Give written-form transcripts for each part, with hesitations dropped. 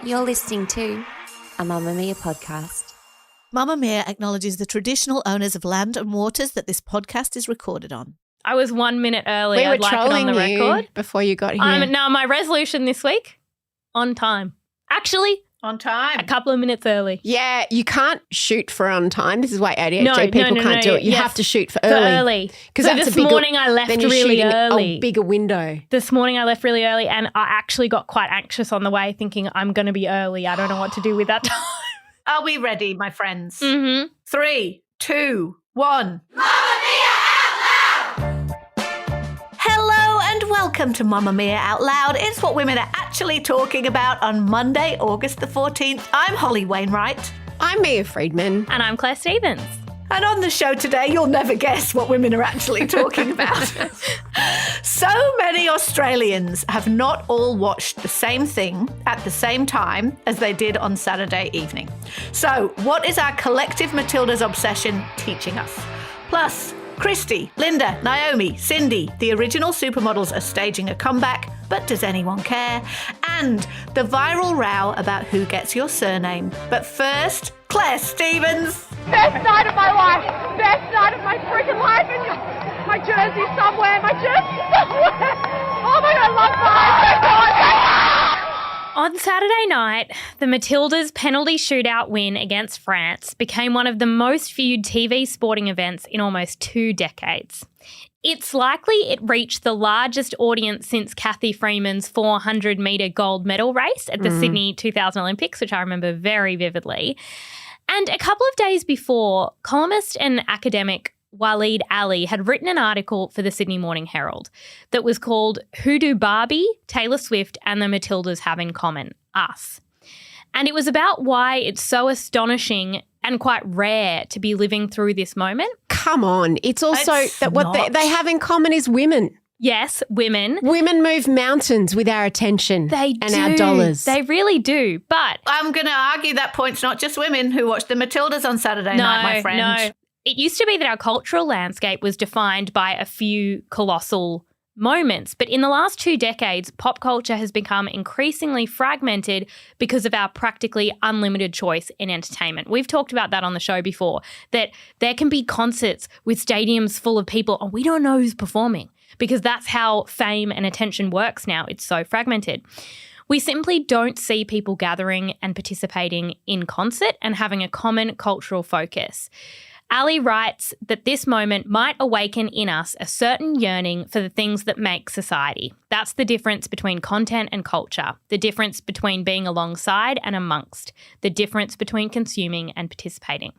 You're listening to a Mamamia podcast. Mamamia acknowledges the traditional owners of land and waters that this podcast is recorded on. I was 1 minute early. We were I'd like it on trolling the you record before you got here. Now, my resolution this week, on time. Actually, on time. a couple of minutes early. Yeah, you can't shoot for on time. This is why ADHD people can't do it. You have to shoot for early. Because so this morning I left really early. A bigger window. This morning I left really early and I actually got quite anxious on the way thinking I'm going to be early. I don't know what to do with that time. Are we ready, my friends? Mm-hmm. 3, 2, 1. Welcome to Mamamia Out Loud. It's what women are actually talking about on Monday, August the 14th. I'm Holly Wainwright. I'm Mia Freedman. And I'm Clare Stevens. And on the show today, you'll never guess what women are actually talking about. So many Australians have not all watched the same thing at the same time as they did on Saturday evening. So what is our collective Matildas obsession teaching us? Plus, Christy, Linda, Naomi, Cindy, the original supermodels are staging a comeback, but does anyone care? And the viral row about who gets your surname. But first, Clare Stevens. Best night of my life. Best night of my freaking life. And my jersey somewhere. Oh my God, I love mine. On Saturday night, the Matildas' penalty shootout win against France became one of the most viewed TV sporting events in almost 2 decades. It's likely it reached the largest audience since Cathy Freeman's 400-metre gold medal race at the Sydney 2000 Olympics, which I remember very vividly. And a couple of days before, columnist and academic Waleed Ali had written an article for the Sydney Morning Herald that was called Who Do Barbie, Taylor Swift and the Matildas Have in Common? Us. And it was about why it's so astonishing and quite rare to be living through this moment. Come on. It's also that what they have in common is women. Yes, women. Women move mountains with our attention and our dollars. They really do. But I'm going to argue that point's not just women who watched the Matildas on Saturday night, my friend. No. It used to be that our cultural landscape was defined by a few colossal moments, but in the last 2 decades, pop culture has become increasingly fragmented because of our practically unlimited choice in entertainment. We've talked about that on the show before, that there can be concerts with stadiums full of people and we don't know who's performing because that's how fame and attention works now. It's so fragmented. We simply don't see people gathering and participating in concert and having a common cultural focus. Ali writes that this moment might awaken in us a certain yearning for the things that make society. That's the difference between content and culture, the difference between being alongside and amongst, the difference between consuming and participating.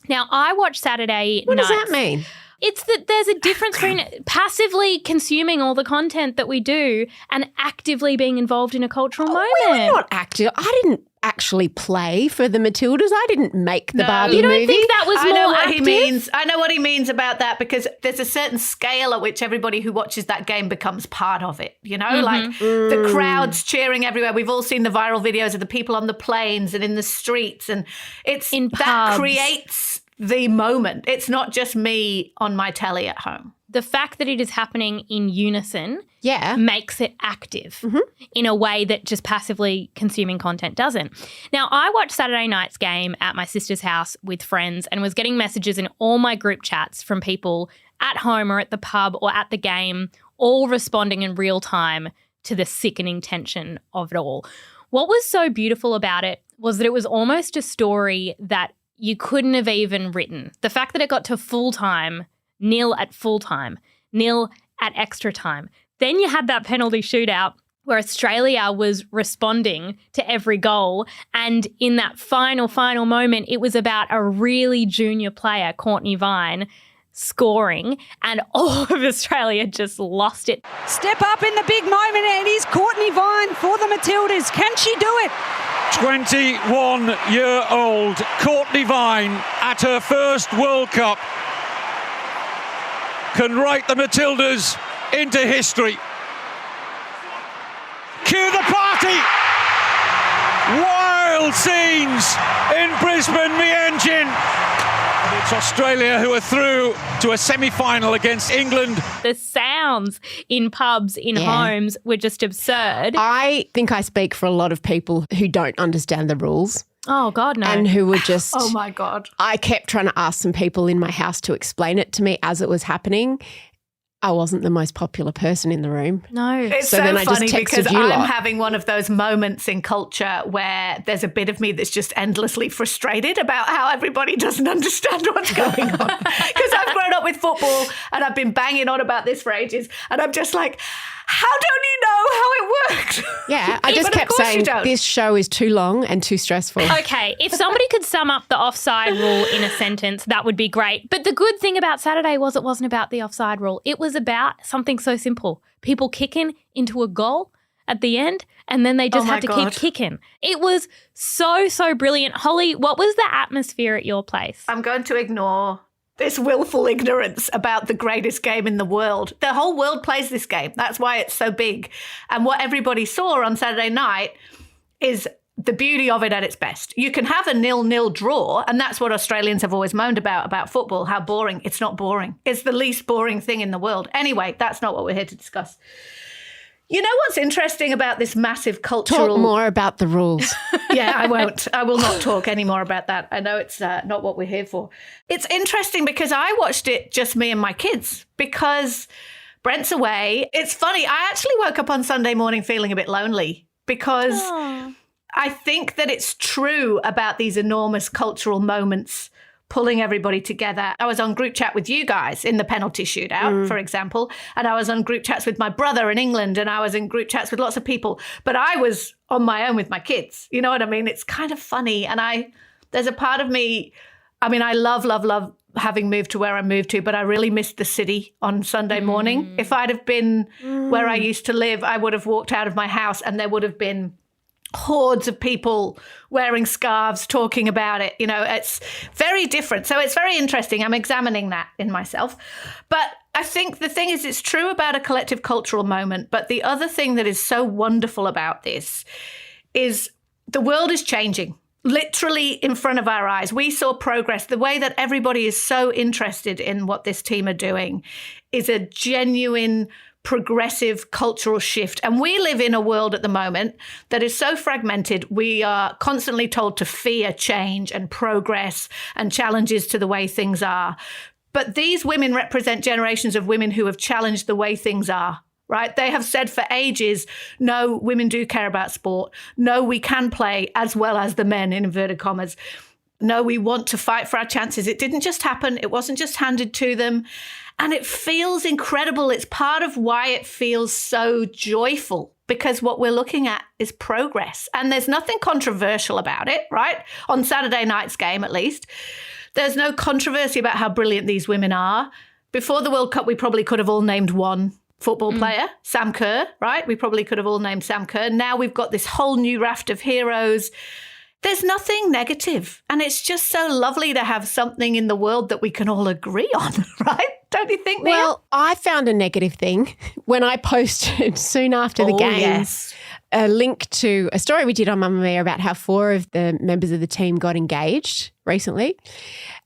Now, I watched Saturday What nights. does that mean? It's that there's a difference between passively consuming all the content that we do and actively being involved in a cultural moment. We were not active. I didn't actually play for the Matildas. I didn't make the Barbie you don't movie. think that was I know more what active? he means. I know what he means about that because there's a certain scale at which everybody who watches that game becomes part of it, you know? Like the crowds cheering everywhere. We've all seen the viral videos of the people on the planes and in the streets and it's In that pubs. creates the moment. It's not just me on my telly at home. The fact that it is happening in unison makes it active in a way that just passively consuming content doesn't. Now, I watched Saturday night's game at my sister's house with friends and was getting messages in all my group chats from people at home or at the pub or at the game, all responding in real time to the sickening tension of it all. What was so beautiful about it was that it was almost a story that you couldn't have even written. The fact that it got to full time, nil at full time, nil at extra time. Then you had that penalty shootout where Australia was responding to every goal. And in that final moment, it was about a really junior player, Courtney Vine, scoring, and all of Australia just lost it. Step up in the big moment, and here's Courtney Vine for the Matildas. Can she do it? 21-year-old Courtney Vine at her first World Cup can write the Matildas into history. Cue the party! Wild scenes in Brisbane, Engine. It's Australia who are through to a semi-final against England. The sound £100 in pubs, in homes were just absurd. I think I speak for a lot of people who don't understand the rules. Oh, God, no. And who were just... Oh, my God. I kept trying to ask some people in my house to explain it to me as it was happening. I wasn't the most popular person in the room. No. It's so so then I just funny texted because you I'm lot. having one of those moments in culture where there's a bit of me that's just endlessly frustrated about how everybody doesn't understand what's going on. Because I've grown up with football and I've been banging on about this for ages. And I'm just like, how don't you know how it worked? Yeah, I just kept saying this show is too long and too stressful. Okay, if somebody could sum up the offside rule in a sentence, that would be great. But the good thing about Saturday was it wasn't about the offside rule. It was about something so simple. People kicking into a goal at the end and then they just had to keep kicking. It was so, so brilliant. Holly, what was the atmosphere at your place? I'm going to ignore this willful ignorance about the greatest game in the world. The whole world plays this game. That's why it's so big. And what everybody saw on Saturday night is the beauty of it at its best. You can have a 0-0 draw, and that's what Australians have always moaned about football, how boring. It's not boring. It's the least boring thing in the world. Anyway, that's not what we're here to discuss. You know what's interesting about this massive cultural... Talk more about the rules. Yeah, I won't. I will not talk any more about that. I know it's not what we're here for. It's interesting because I watched it just me and my kids because Brent's away. It's funny. I actually woke up on Sunday morning feeling a bit lonely because I think that it's true about these enormous cultural moments pulling everybody together. I was on group chat with you guys in the penalty shootout, for example, and I was on group chats with my brother in England, and I was in group chats with lots of people, but I was on my own with my kids. You know what I mean? It's kind of funny. And there's a part of me, I mean, I love having moved to where I moved to, but I really missed the city on Sunday morning. If I'd have been where I used to live, I would have walked out of my house and there would have been hordes of people wearing scarves talking about it. You know, it's very different. So it's very interesting. I'm examining that in myself. But I think the thing is, it's true about a collective cultural moment. But the other thing that is so wonderful about this is the world is changing. Literally in front of our eyes. We saw progress. The way that everybody is so interested in what this team are doing is a genuine progressive cultural shift. And we live in a world at the moment that is so fragmented. We are constantly told to fear change and progress and challenges to the way things are. But these women represent generations of women who have challenged the way things are, right? They have said for ages, no, women do care about sport. No, we can play as well as the men, in inverted commas. No, we want to fight for our chances. It didn't just happen. It wasn't just handed to them. And it feels incredible. It's part of why it feels so joyful, because what we're looking at is progress. And there's nothing controversial about it, right? On Saturday night's game, at least. There's no controversy about how brilliant these women are. Before the World Cup, we probably could have all named one football player, Sam Kerr, right? We probably could have all named Sam Kerr. Now we've got this whole new raft of heroes. There's nothing negative. And it's just so lovely to have something in the world that we can all agree on, right? Don't you think, Leah? Well, I found a negative thing when I posted soon after the game a link to a story we did on Mamamia about how 4 of the members of the team got engaged recently.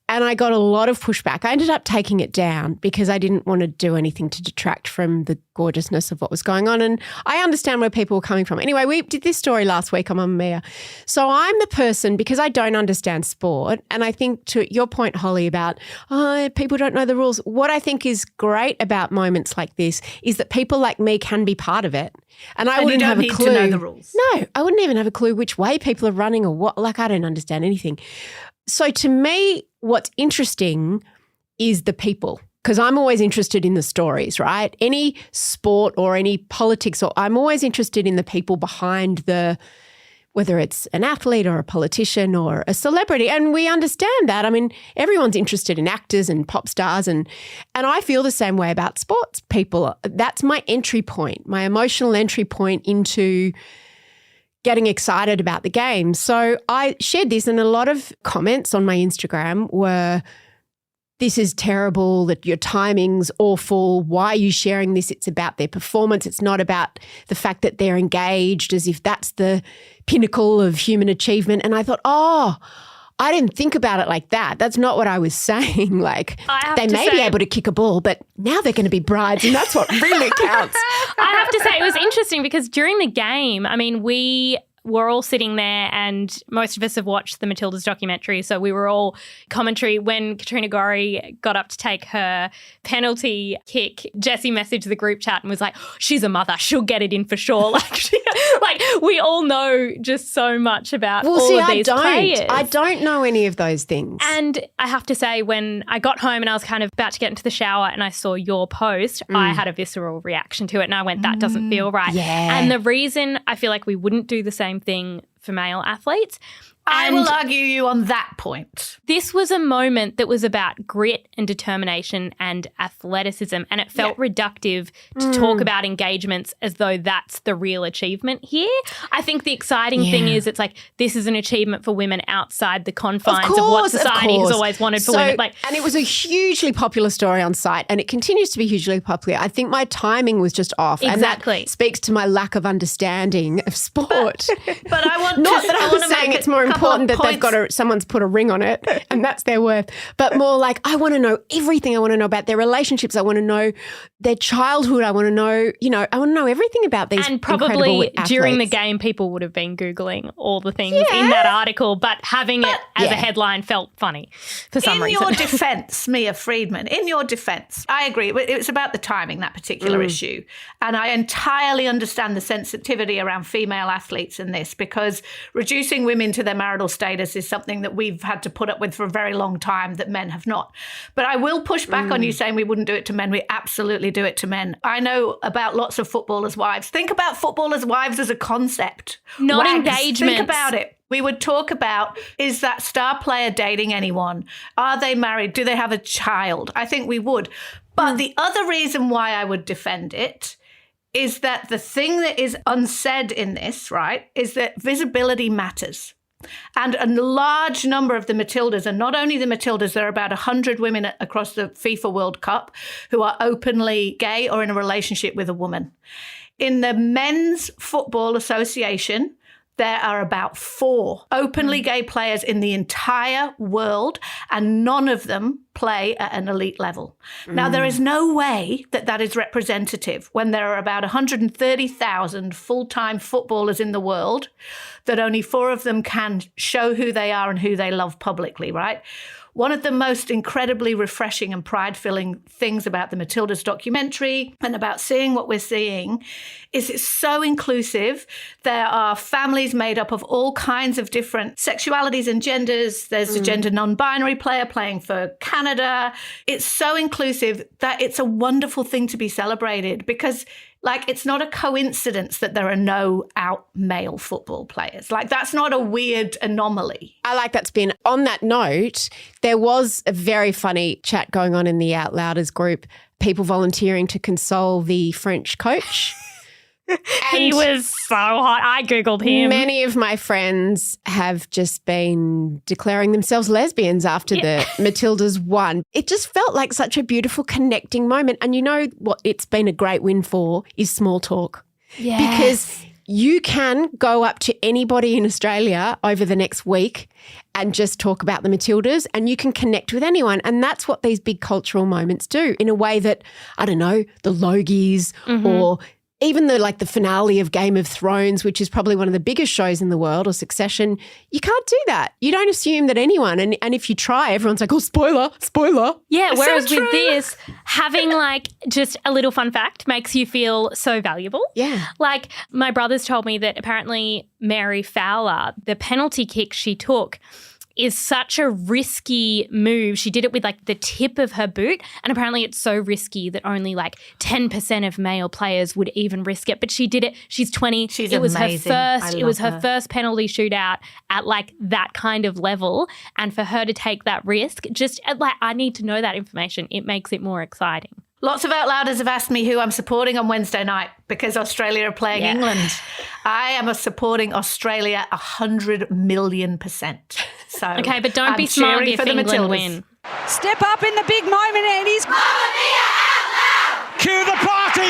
And I got a lot of pushback. I ended up taking it down because I didn't want to do anything to detract from the gorgeousness of what was going on. And I understand where people were coming from. Anyway, we did this story last week on Mamamia. So I'm the person, because I don't understand sport, and I think to your point, Holly, about people don't know the rules. What I think is great about moments like this is that people like me can be part of it. And I wouldn't have a clue. You don't need to know the rules. No, I wouldn't even have a clue which way people are running or what. Like, I don't understand anything. So to me, what's interesting is the people, because I'm always interested in the stories, right? Any sport or any politics, or I'm always interested in the people behind whether it's an athlete or a politician or a celebrity. And we understand that. I mean, everyone's interested in actors and pop stars, and I feel the same way about sports people. That's my entry point, my emotional entry point into getting excited about the game. So I shared this, and a lot of comments on my Instagram were, this is terrible, that your timing's awful. Why are you sharing this? It's about their performance. It's not about the fact that they're engaged, as if that's the pinnacle of human achievement. And I thought, I didn't think about it like that. That's not what I was saying. Like, they may be able to kick a ball, but now they're going to be brides, and that's what really counts. I have to say it was interesting because during the game, I mean, we were all sitting there and most of us have watched the Matildas documentary, so we were all commentary. When Katrina Gorry got up to take her penalty kick, Jessie messaged the group chat and was like, she's a mother, she'll get it in for sure. Like we all know just so much about all of these players. I don't know any of those things. And I have to say, when I got home and I was kind of about to get into the shower and I saw your post, I had a visceral reaction to it and I went, that doesn't feel right. Yeah. And the reason I feel like we wouldn't do the same thing for male athletes. I will argue you on that point. This was a moment that was about grit and determination and athleticism, and it felt reductive to talk about engagements as though that's the real achievement here. I think the exciting thing is it's like this is an achievement for women outside the confines of what society has always wanted for women. And it was a hugely popular story on site, and it continues to be hugely popular. I think my timing was just off. Exactly. And that speaks to my lack of understanding of sport. But I want Not to, that I was saying it's more important that they've got someone's put a ring on it and that's their worth, but more like I want to know everything. I want to know about their relationships. I want to know their childhood. I want to know, I want to know everything about these incredible athletes. And probably during the game, people would have been Googling all the things in that article, but having it as a headline felt funny for some reason. In your defence, Mia Freedman, in your defence, I agree. It's about the timing, that particular issue. And I entirely understand the sensitivity around female athletes in this, because reducing women to their marital status is something that we've had to put up with for a very long time that men have not. But I will push back on you saying we wouldn't do it to men. We absolutely do it to men. I know about lots of footballers' wives. Think about footballers' wives as a concept. Not Wags. engagements. Think about it. We would talk about, is that star player dating anyone? Are they married? Do they have a child? I think we would. But the other reason why I would defend it is that the thing that is unsaid in this, right, is that visibility matters. And a large number of the Matildas, and not only the Matildas, there are about 100 women across the FIFA World Cup who are openly gay or in a relationship with a woman. In the Men's Football Association, there are about 4 openly gay players in the entire world, and none of them play at an elite level. Now, there is no way that that is representative when there are about 130,000 full-time footballers in the world, that only 4 of them can show who they are and who they love publicly, right? One of the most incredibly refreshing and pride-filling things about the Matildas documentary and about seeing what we're seeing is it's so inclusive. There are families made up of all kinds of different sexualities and genders. There's a gender non-binary player playing for Canada. It's so inclusive that it's a wonderful thing to be celebrated, because it's not a coincidence that there are no out male football players. That's not a weird anomaly. I like that spin. On that note, there was a very funny chat going on in the Out Louders group, people volunteering to console the French coach. He was so hot. I Googled him. Many of my friends have just been declaring themselves lesbians after the Matildas won. It just felt like such a beautiful connecting moment. And you know what it's been a great win for is small talk. Yes. Because you can go up to anybody in Australia over the next week and just talk about the Matildas, and you can connect with anyone. And that's what these big cultural moments do, in a way that, I don't know, the Logies or even the finale of Game of Thrones, which is probably one of the biggest shows in the world, or Succession, you can't do that. You don't assume that anyone, and if you try, everyone's like, oh, spoiler. Yeah, It's whereas so with true. this, having just a little fun fact makes you feel so valuable. Yeah. My brothers told me that apparently Mary Fowler, the penalty kick she took, is such a risky move. She did it with the tip of her boot, and apparently it's so risky that only 10% of male players would even risk it. But she did it. She's 20. She's it was amazing. It was her first penalty shootout at that kind of level, and for her to take that risk, I need to know that information. It makes it more exciting. Lots of Outlouders have asked me who I'm supporting on Wednesday night because Australia are playing England. I am supporting Australia 100 million%. So Okay, but don't I'm be smug cheering if for the England Matildas. win. Step up in the big moment, and he's Cue the party!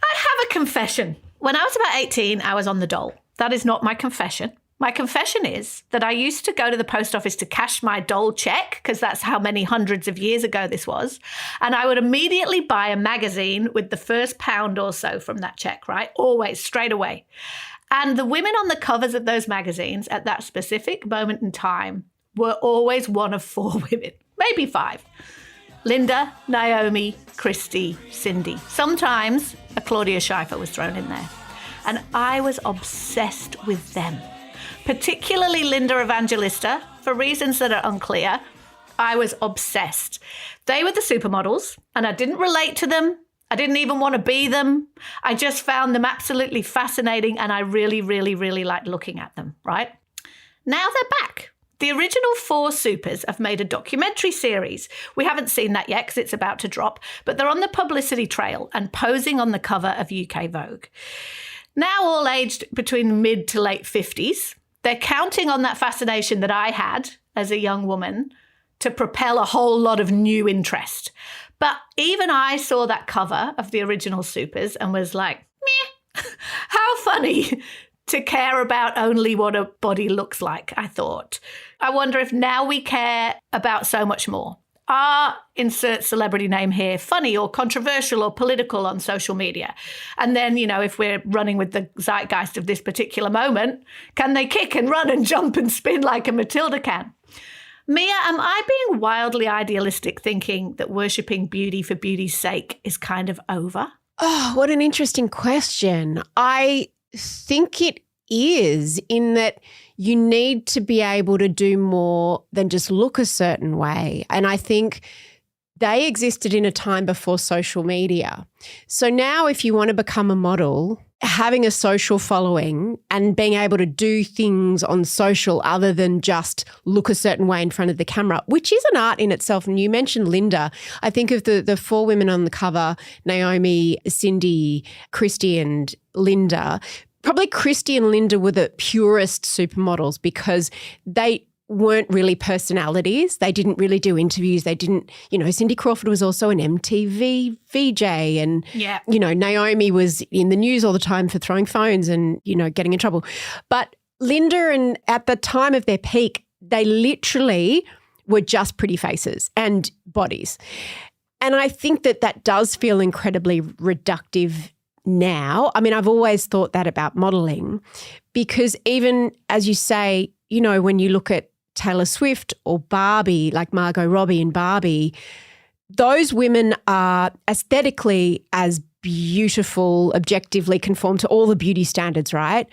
I have a confession. When I was about 18, I was on the dole. That is not my confession. My confession is that I used to go to the post office to cash my dole check, because that's how many hundreds of years ago this was. And I would immediately buy a magazine with the first pound or so from that check, right? Always, straight away. And the women on the covers of those magazines at that specific moment in time were always one of 4 women, maybe 5. Linda, Naomi, Christy, Cindy. Sometimes a Claudia Schiffer was thrown in there. And I was obsessed with them. Particularly Linda Evangelista, for reasons that are unclear. I was obsessed. They were the supermodels, and I didn't relate to them. I didn't even want to be them. I just found them absolutely fascinating, and I really, really, really liked looking at them, right? Now they're back. The original 4 supers have made a documentary series. We haven't seen that yet because it's about to drop, but they're on the publicity trail and posing on the cover of UK Vogue. Now all aged between mid to late 50s, they're counting on that fascination that I had as a young woman to propel a whole lot of new interest. But even I saw that cover of the original supers and was like, meh, how funny to care about only what a body looks like, I thought. I wonder if now we care about so much more. Are, insert celebrity name here, funny or controversial or political on social media? And then, if we're running with the zeitgeist of this particular moment, can they kick and run and jump and spin like a Matilda can? Mia, am I being wildly idealistic thinking that worshipping beauty for beauty's sake is kind of over? Oh, what an interesting question. I think it is, in that you need to be able to do more than just look a certain way. And I think they existed in a time before social media. So now if you want to become a model, having a social following and being able to do things on social other than just look a certain way in front of the camera, which is an art in itself. And you mentioned Linda. I think of the 4 women on the cover, Naomi, Cindy, Christy and Linda. Probably Christy and Linda were the purest supermodels because they weren't really personalities. They didn't really do interviews. They didn't, Cindy Crawford was also an MTV VJ and, Naomi was in the news all the time for throwing phones and, getting in trouble. But Linda, and at the time of their peak, they literally were just pretty faces and bodies. And I think that does feel incredibly reductive now. I mean, I've always thought that about modelling because even as you say, when you look at Taylor Swift or Barbie, like Margot Robbie and Barbie, those women are aesthetically as beautiful, objectively conform to all the beauty standards, right?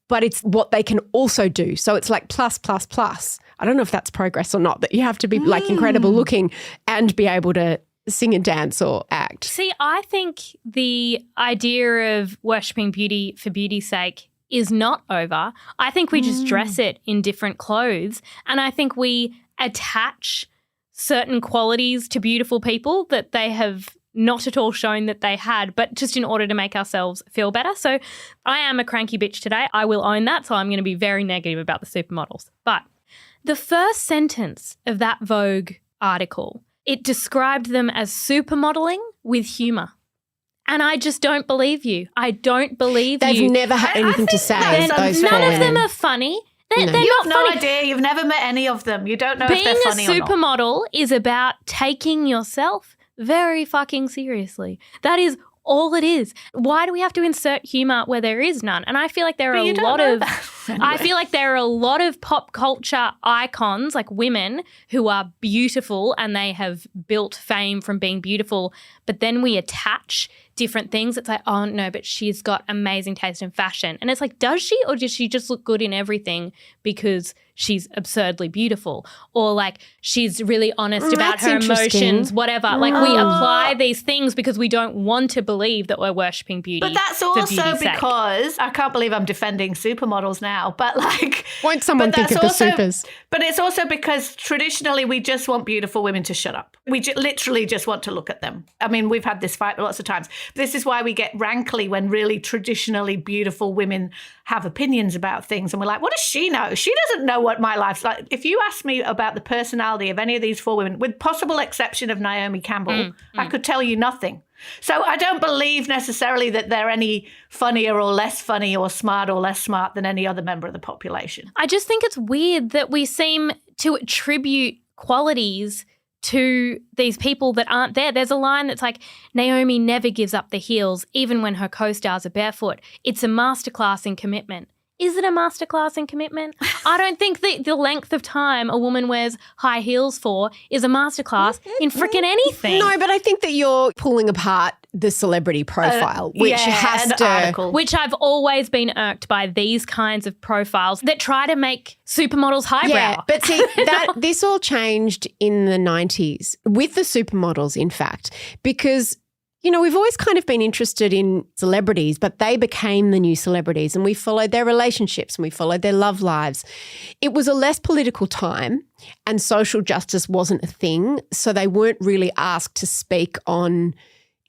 But it's what they can also do. So it's like plus, plus, plus. I don't know if that's progress or not, that you have to be like incredible looking and be able to sing and dance or act. See, I think the idea of worshipping beauty for beauty's sake is not over. I think we just dress it in different clothes, and I think we attach certain qualities to beautiful people that they have not at all shown that they had, but just in order to make ourselves feel better. So I am a cranky bitch today. I will own that, so I'm going to be very negative about the supermodels. But the first sentence of that Vogue article, it described them as supermodeling with humour. And I just don't believe you. I don't believe They've you. They've never had anything to say. None of them are funny. They're you not have funny. no idea. You've never met any of them. You don't know if they're funny or not. Being a supermodel is about taking yourself very fucking seriously. That is all it is. Why do we have to insert humour where there is none? And I feel like there are a lot of I feel like there are a lot of pop culture icons, like women who are beautiful and they have built fame from being beautiful, but then we attach different things. It's like, oh no, but she's got amazing taste in fashion. And it's like, does she, or does she just look good in everything because she's absurdly beautiful? Or like she's really honest about her emotions, whatever. Like we apply these things because we don't want to believe that we're worshipping beauty. But that's also because, I can't believe I'm defending supermodels now, but like... Won't someone think of the supers? But it's also because traditionally we just want beautiful women to shut up. We literally just want to look at them. I mean, we've had this fight lots of times. This is why we get rankly when really traditionally beautiful women have opinions about things. And we're like, what does she know? She doesn't know what my life's like. If you ask me about the personality of any of these 4 women, with possible exception of Naomi Campbell, I could tell you nothing. So I don't believe necessarily that they're any funnier or less funny or smart or less smart than any other member of the population. I just think it's weird that we seem to attribute qualities to these people that aren't there. There's a line that's like, Naomi never gives up the heels, even when her co-stars are barefoot. It's a masterclass in commitment. Is it a masterclass in commitment? I don't think that the length of time a woman wears high heels for is a masterclass in frickin' anything. No, but I think that you're pulling apart the celebrity profile, which has to... article. Which I've always been irked by these kinds of profiles that try to make supermodels highbrow. Yeah, but see, this all changed in the 90s with the supermodels, in fact, because... You know, we've always kind of been interested in celebrities, but they became the new celebrities and we followed their relationships and we followed their love lives. It was a less political time and social justice wasn't a thing, so they weren't really asked to speak on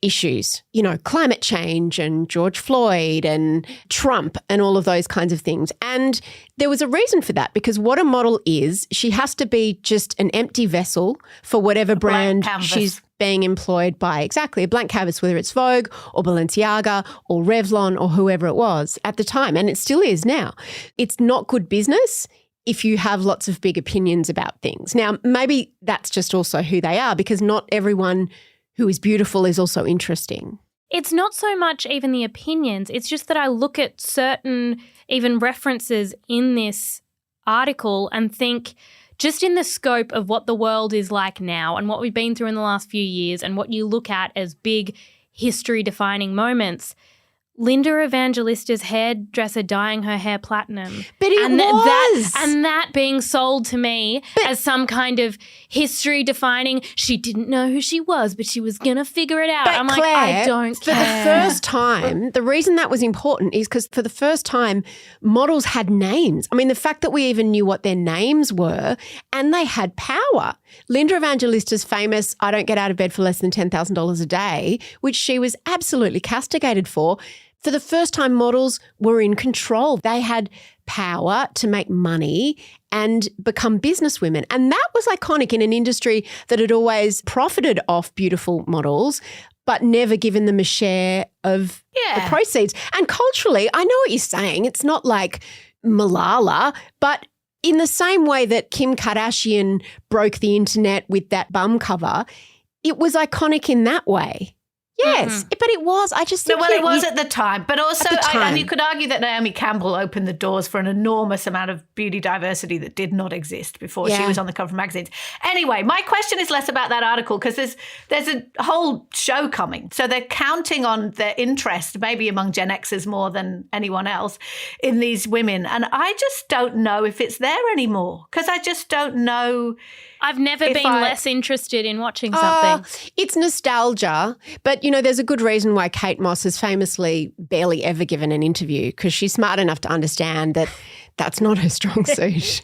issues, you know, climate change and George Floyd and Trump and all of those kinds of things. And there was a reason for that, because what a model is, she has to be just an empty vessel for whatever brand she's being employed by. Exactly, a blank canvas, whether it's Vogue or Balenciaga or Revlon or whoever it was at the time, and it still is now. It's not good business if you have lots of big opinions about things. Now, maybe that's just also who they are, because not everyone who is beautiful is also interesting. It's not so much even the opinions. It's just that I look at certain even references in this article and think, just in the scope of what the world is like now and what we've been through in the last few years and what you look at as big history-defining moments, Linda Evangelista's hairdresser dyeing her hair platinum. But it was. That being sold to me as some kind of history-defining, she didn't know who she was, but she was going to figure it out. But I'm Claire, like, I don't care. For the first time, the reason that was important is because for the first time, models had names. I mean, the fact that we even knew what their names were, and they had power. Linda Evangelista's famous, I don't get out of bed for less than $10,000 a day, which she was absolutely castigated for. For the first time, models were in control. They had power to make money and become businesswomen. And that was iconic in an industry that had always profited off beautiful models, but never given them a share of the proceeds. And culturally, I know what you're saying. It's not like Malala, but in the same way that Kim Kardashian broke the internet with that bum cover, it was iconic in that way. Yes, but it was. I just think it was at the time. But also, and you could argue that Naomi Campbell opened the doors for an enormous amount of beauty diversity that did not exist before she was on the cover of magazines. Anyway, my question is less about that article, because there's a whole show coming. So they're counting on their interest, maybe among Gen Xers more than anyone else, in these women. And I just don't know if it's there anymore, because I just don't know. I've never been less interested in watching something. It's nostalgia, but, you know, there's a good reason why Kate Moss has famously barely ever given an interview, because she's smart enough to understand that that's not her strong suit.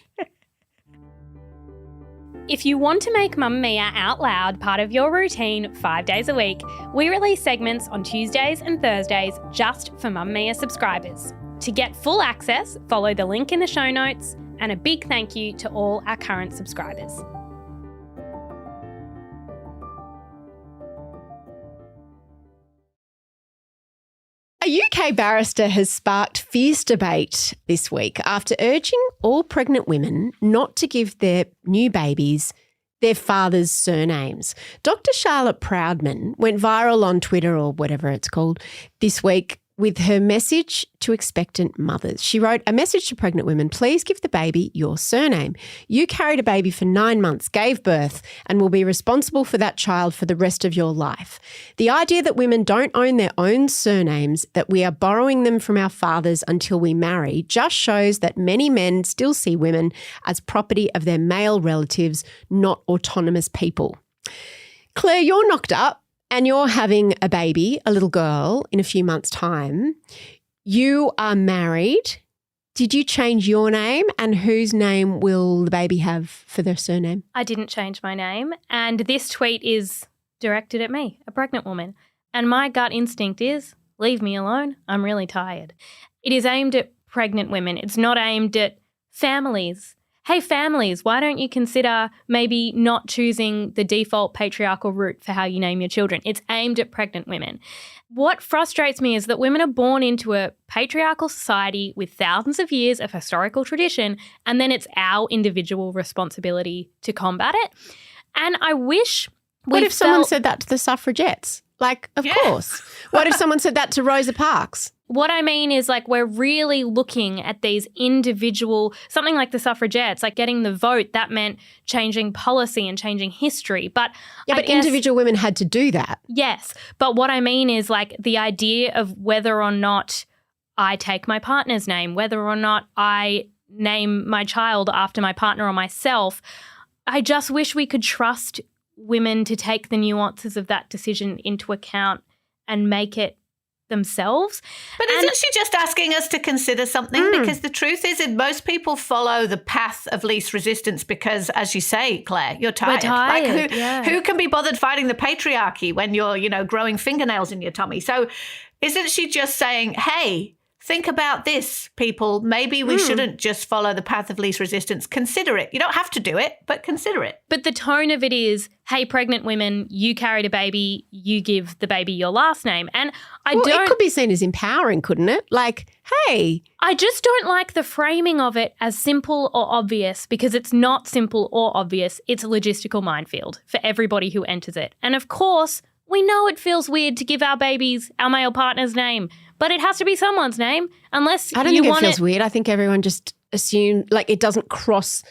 If you want to make Mamamia out loud part of your routine 5 days a week, we release segments on Tuesdays and Thursdays just for Mamamia subscribers. To get full access, follow the link in the show notes, and a big thank you to all our current subscribers. A UK barrister has sparked fierce debate this week after urging all pregnant women not to give their new babies their father's surnames. Dr. Charlotte Proudman went viral on Twitter, or whatever it's called, this week with her message to expectant mothers. She wrote, "A message to pregnant women, please give the baby your surname. You carried a baby for 9 months, gave birth, and will be responsible for that child for the rest of your life. The idea that women don't own their own surnames, that we are borrowing them from our fathers until we marry, just shows that many men still see women as property of their male relatives, not autonomous people." Claire, you're knocked up. And you're having a baby, a little girl, in a few months' time. You are married. Did you change your name, and whose name will the baby have for their surname? I didn't change my name, and this tweet is directed at me, a pregnant woman. And my gut instinct is, leave me alone, I'm really tired. It is aimed at pregnant women. It's not aimed at families. hey, families, why don't you consider maybe not choosing the default patriarchal route for how you name your children? It's aimed at pregnant women. What frustrates me is that women are born into a patriarchal society with thousands of years of historical tradition, and then it's our individual responsibility to combat it. And I wish What if someone said that to the suffragettes? Like, of course. What if someone said that to Rosa Parks? What I mean is, like, we're really looking at these individual, something like the suffragettes, like getting the vote, that meant changing policy and changing history. But individual women had to do that. Yes. But what I mean is, like, the idea of whether or not I take my partner's name, whether or not I name my child after my partner or myself, I just wish we could trust women to take the nuances of that decision into account and make it themselves. But isn't she just asking us to consider something? Because the truth is that most people follow the path of least resistance because, as you say, Claire, you're tired. We're tired. Like who can be bothered fighting the patriarchy when you're, growing fingernails in your tummy? So isn't she just saying, hey, think about this, people. Maybe we shouldn't just follow the path of least resistance. Consider it. You don't have to do it, but consider it. But the tone of it is, hey, pregnant women, you carried a baby, you give the baby your last name. And it could be seen as empowering, couldn't it? Like, hey. I just don't like the framing of it as simple or obvious, because it's not simple or obvious. It's a logistical minefield for everybody who enters it. And of course, we know it feels weird to give our babies our male partner's name, but it has to be someone's name unless you want it. I don't think it feels weird. I think everyone just assumed, like, it doesn't cross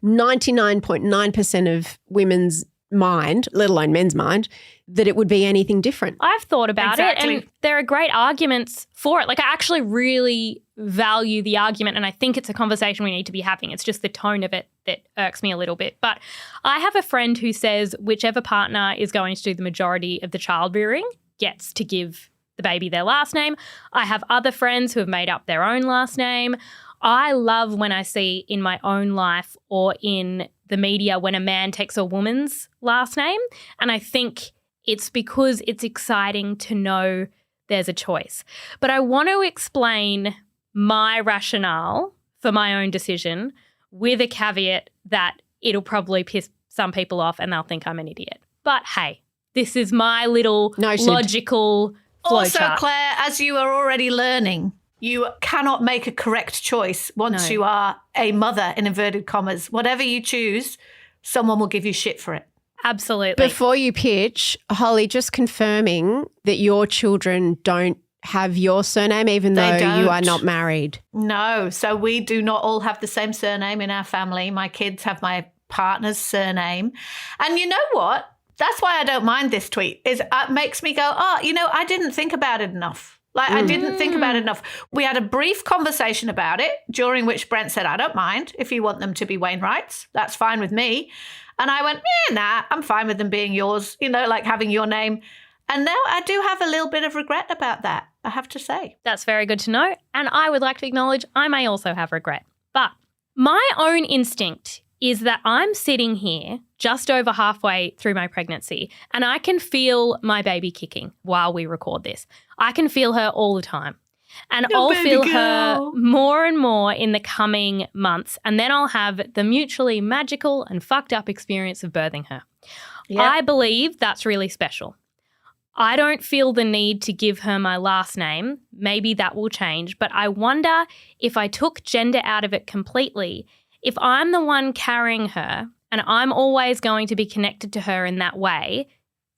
99.9% of women's mind, let alone men's mind, that it would be anything different. I've thought about it, and there are great arguments for it. Like, I actually really value the argument, and I think it's a conversation we need to be having. It's just the tone of it that irks me a little bit. But I have a friend who says whichever partner is going to do the majority of the child rearing gets to give the baby their last name. I have other friends who have made up their own last name. I love when I see in my own life or in the media when a man takes a woman's last name, and I think it's because it's exciting to know there's a choice. But I want to explain my rationale for my own decision with a caveat that it'll probably piss some people off and they'll think I'm an idiot. But hey, this is my little logical Also, flowchart. Claire, as you are already learning, you cannot make a correct choice once you are a mother, in inverted commas. Whatever you choose, someone will give you shit for it. Absolutely. Before you pitch, Holly, just confirming that your children don't have your surname even though you are not married. No. So we do not all have the same surname in our family. My kids have my partner's surname. And you know what? That's why I don't mind this tweet, is it makes me go, I didn't think about it enough. I didn't think about it enough. We had a brief conversation about it, during which Brent said, I don't mind if you want them to be Wainwrights. That's fine with me. And I went, nah, I'm fine with them being yours, like having your name. And now I do have a little bit of regret about that, I have to say. That's very good to know. And I would like to acknowledge I may also have regret. But my own instinct is that I'm sitting here just over halfway through my pregnancy and I can feel my baby kicking while we record this. I can feel her all the time. And I'll feel her more and more in the coming months, and then I'll have the mutually magical and fucked up experience of birthing her. Yep. I believe that's really special. I don't feel the need to give her my last name. Maybe that will change, but I wonder if I took gender out of it completely, if I'm the one carrying her and I'm always going to be connected to her in that way,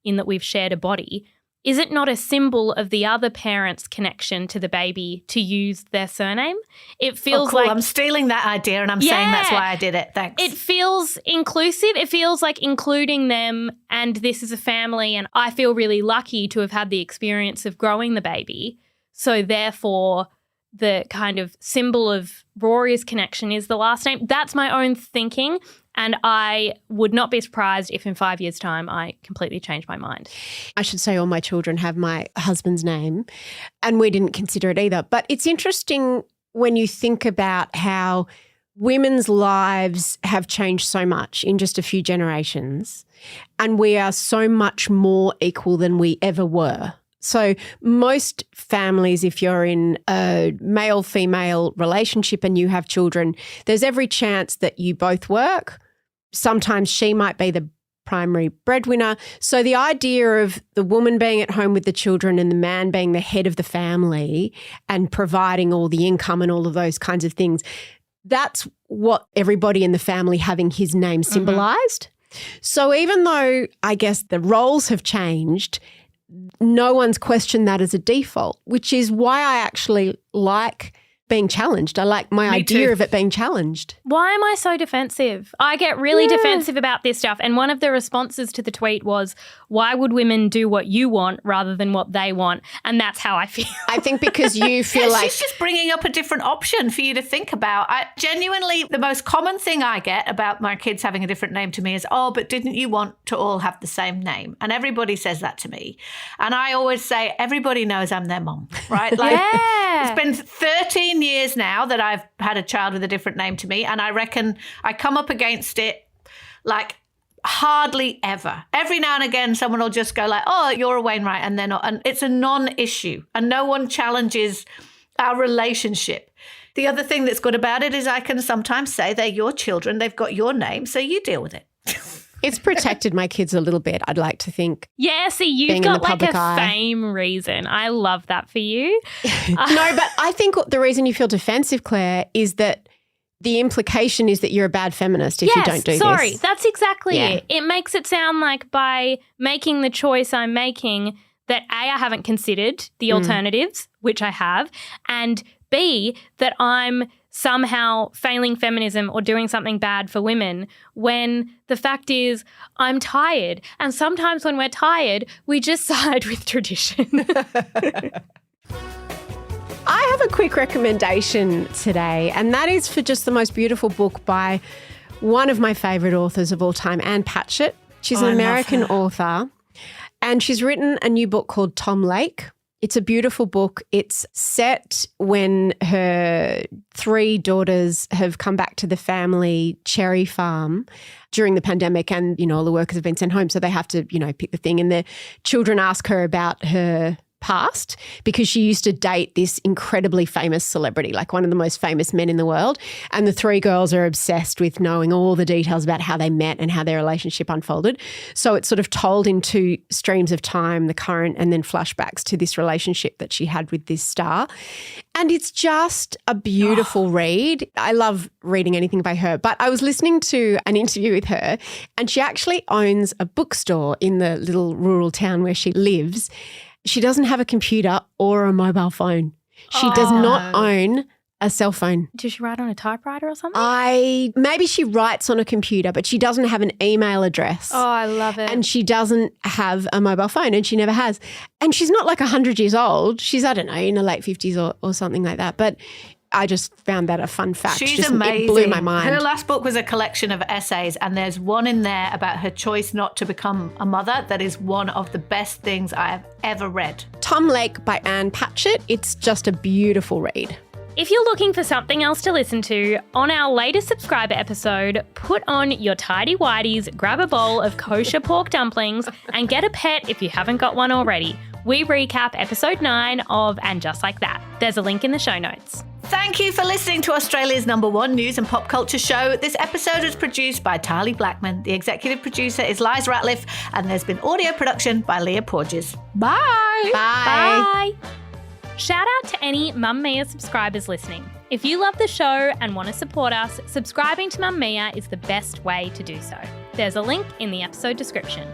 in that we've shared a body, is it not a symbol of the other parent's connection to the baby to use their surname? It feels cool. like I'm stealing that idea and I'm saying that's why I did it. Thanks. It feels inclusive. It feels like including them, and this is a family, and I feel really lucky to have had the experience of growing the baby. So therefore, the kind of symbol of Rory's connection is the last name. That's my own thinking. And I would not be surprised if in 5 years' time I completely change my mind. I should say all my children have my husband's name, and we didn't consider it either. But it's interesting when you think about how women's lives have changed so much in just a few generations, and we are so much more equal than we ever were. So most families, if you're in a male-female relationship and you have children, there's every chance that you both work. Sometimes she might be the primary breadwinner. So the idea of the woman being at home with the children and the man being the head of the family and providing all the income and all of those kinds of things, that's what everybody in the family having his name symbolised. So even though I guess the roles have changed, no one's questioned that as a default, which is why I actually like being challenged. I like my idea of it being challenged. Why am I so defensive? I get really defensive about this stuff. And one of the responses to the tweet was, why would women do what you want rather than what they want? And that's how I feel. I think because you feel like... She's just bringing up a different option for you to think about. Genuinely, the most common thing I get about my kids having a different name to me is, oh, but didn't you want to all have the same name? And everybody says that to me. And I always say, everybody knows I'm their mom, right? Like, it's been 13 years now that I've had a child with a different name to me, and I reckon I come up against it like hardly ever. Every now and again someone will just go like, oh, you're a Wainwright, and they're not, and it's a non-issue and no one challenges our relationship. The other thing that's good about it is I can sometimes say they're your children, they've got your name, so you deal with it. It's protected my kids a little bit, I'd like to think. Yeah, see, you've got like a fame reason. I love that for you. No, but I think the reason you feel defensive, Claire, is that the implication is that you're a bad feminist if you don't do this. Sorry, that's exactly it. It makes it sound like by making the choice I'm making that A, I haven't considered the alternatives, which I have, and B, that I'm somehow failing feminism or doing something bad for women, when the fact is I'm tired. And sometimes when we're tired, we just side with tradition. I have a quick recommendation today, and that is for just the most beautiful book by one of my favourite authors of all time, Ann Patchett. She's an American author, and she's written a new book called Tom Lake. It's a beautiful book. It's set when her 3 daughters have come back to the family cherry farm during the pandemic, and, you know, all the workers have been sent home, so they have to, you know, pick the thing. And the children ask her about her past because she used to date this incredibly famous celebrity, like one of the most famous men in the world. And the 3 girls are obsessed with knowing all the details about how they met and how their relationship unfolded. So it's sort of told in 2 streams of time, the current and then flashbacks to this relationship that she had with this star. And it's just a beautiful read. I love reading anything by her. But I was listening to an interview with her, and she actually owns a bookstore in the little rural town where she lives. She doesn't have a computer or a mobile phone. She does not own a cell phone. Does she write on a typewriter or something? Maybe she writes on a computer, but she doesn't have an email address. Oh, I love it. And she doesn't have a mobile phone, and she never has. And she's not like 100 years old. She's, I don't know, in her late 50s or something like that. But I just found that a fun fact. She's amazing. It blew my mind. Her last book was a collection of essays, and there's one in there about her choice not to become a mother that is one of the best things I have ever read. Tom Lake by Ann Patchett. It's just a beautiful read. If you're looking for something else to listen to, on our latest subscriber episode, put on your tidy whities, grab a bowl of kosher pork dumplings, and get a pet if you haven't got one already. We recap episode 9 of And Just Like That. There's a link in the show notes. Thank you for listening to Australia's #1 news and pop culture show. This episode was produced by Tahli Blackman. The executive producer is Lize Ratliff, and there's been audio production by Leah Porges. Bye. Bye. Shout out to any Mamamia subscribers listening. If you love the show and want to support us, subscribing to Mamamia is the best way to do so. There's a link in the episode description.